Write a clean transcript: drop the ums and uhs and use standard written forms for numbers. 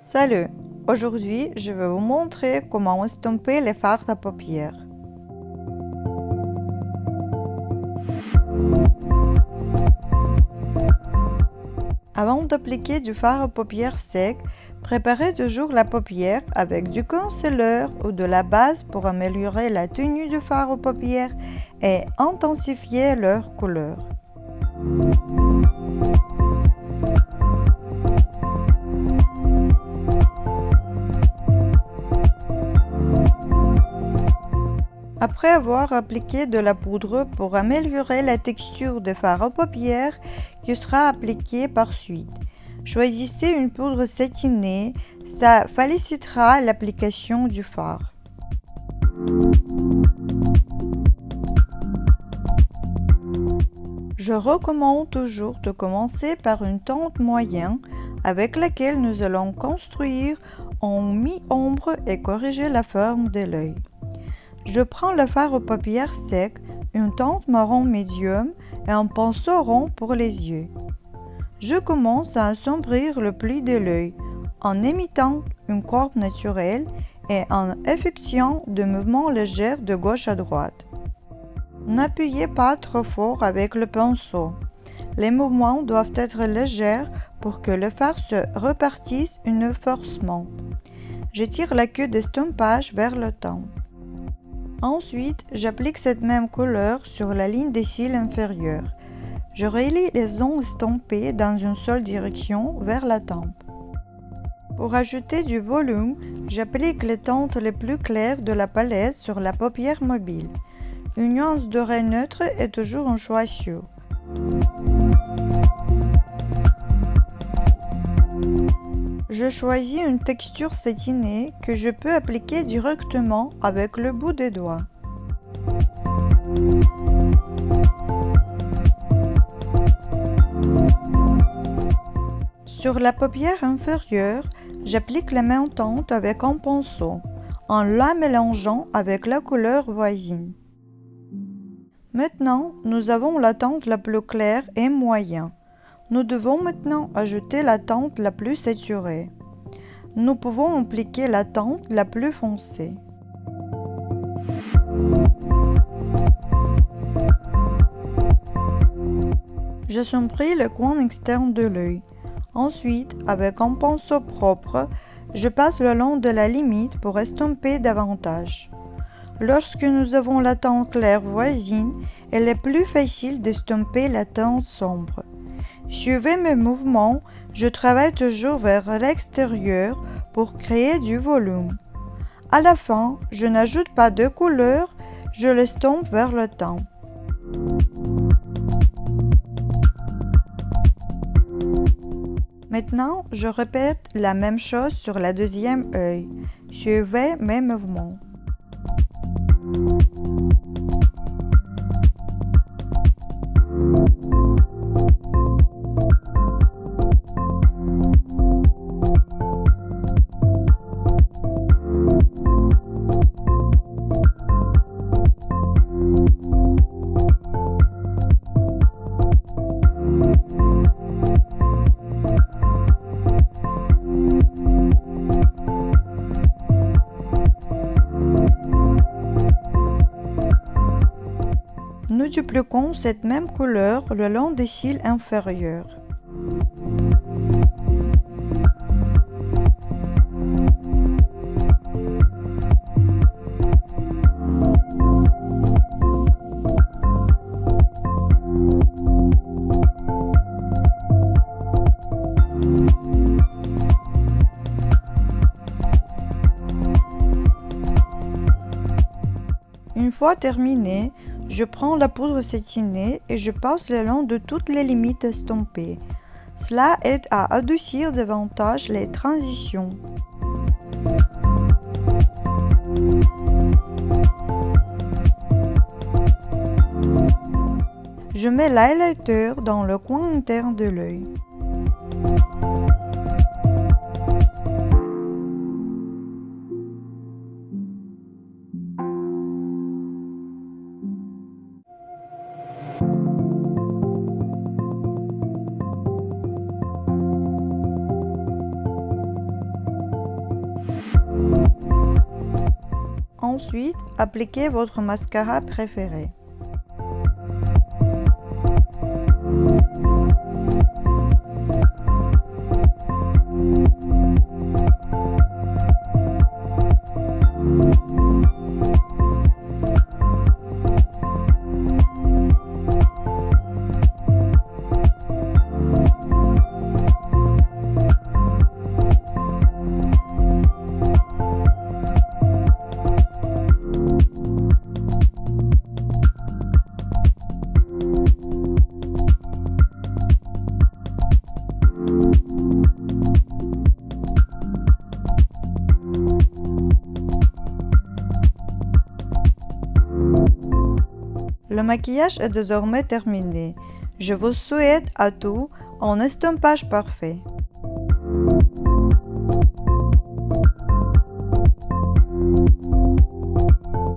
Salut! Aujourd'hui, je vais vous montrer comment estomper les fards à paupières. Avant d'appliquer du fard à paupières sec, préparez toujours la paupière avec du concealer ou de la base pour améliorer la tenue du fard aux paupières et intensifier leur couleur. Après avoir appliqué de la poudre pour améliorer la texture des fards à paupières qui sera appliquée par suite, choisissez une poudre satinée, ça facilitera l'application du fard. Je recommande toujours de commencer par une teinte moyenne avec laquelle nous allons construire en mi-ombre et corriger la forme de l'œil. Je prends le fard aux paupières sec, une teinte marron médium et un pinceau rond pour les yeux. Je commence à assombrir le pli de l'œil en imitant une courbe naturelle et en effectuant des mouvements légers de gauche à droite. N'appuyez pas trop fort avec le pinceau. Les mouvements doivent être légers pour que le fard se répartisse uniformément. Je tire la queue d'estompage vers le temple. Ensuite, j'applique cette même couleur sur la ligne des cils inférieurs. Je relie les ondes estompées dans une seule direction vers la tempe. Pour ajouter du volume, j'applique les teintes les plus claires de la palette sur la paupière mobile. Une nuance dorée neutre est toujours un choix sûr. Je choisis une texture satinée que je peux appliquer directement avec le bout des doigts. Sur la paupière inférieure, j'applique la même teinte avec un pinceau, en la mélangeant avec la couleur voisine. Maintenant, nous avons la teinte la plus claire et moyenne. Nous devons maintenant ajouter la teinte la plus saturée. Nous pouvons appliquer la teinte la plus foncée. J'assombris le coin externe de l'œil. Ensuite, avec un pinceau propre, je passe le long de la limite pour estomper davantage. Lorsque nous avons la teinte claire voisine, il est plus facile d'estomper la teinte sombre. Suivez mes mouvements, je travaille toujours vers l'extérieur pour créer du volume. À la fin, je n'ajoute pas de couleur, je l'estompe vers le temps. Maintenant, je répète la même chose sur la deuxième œil. Suivez mes mouvements. Nous dupliquons cette même couleur le long des cils inférieurs. Une fois terminé, je prends la poudre satinée et je passe le long de toutes les limites estompées. Cela aide à adoucir davantage les transitions. Je mets l'highlighter dans le coin interne de l'œil. Ensuite, appliquez votre mascara préféré. Le maquillage est désormais terminé. Je vous souhaite à tous un estompage parfait.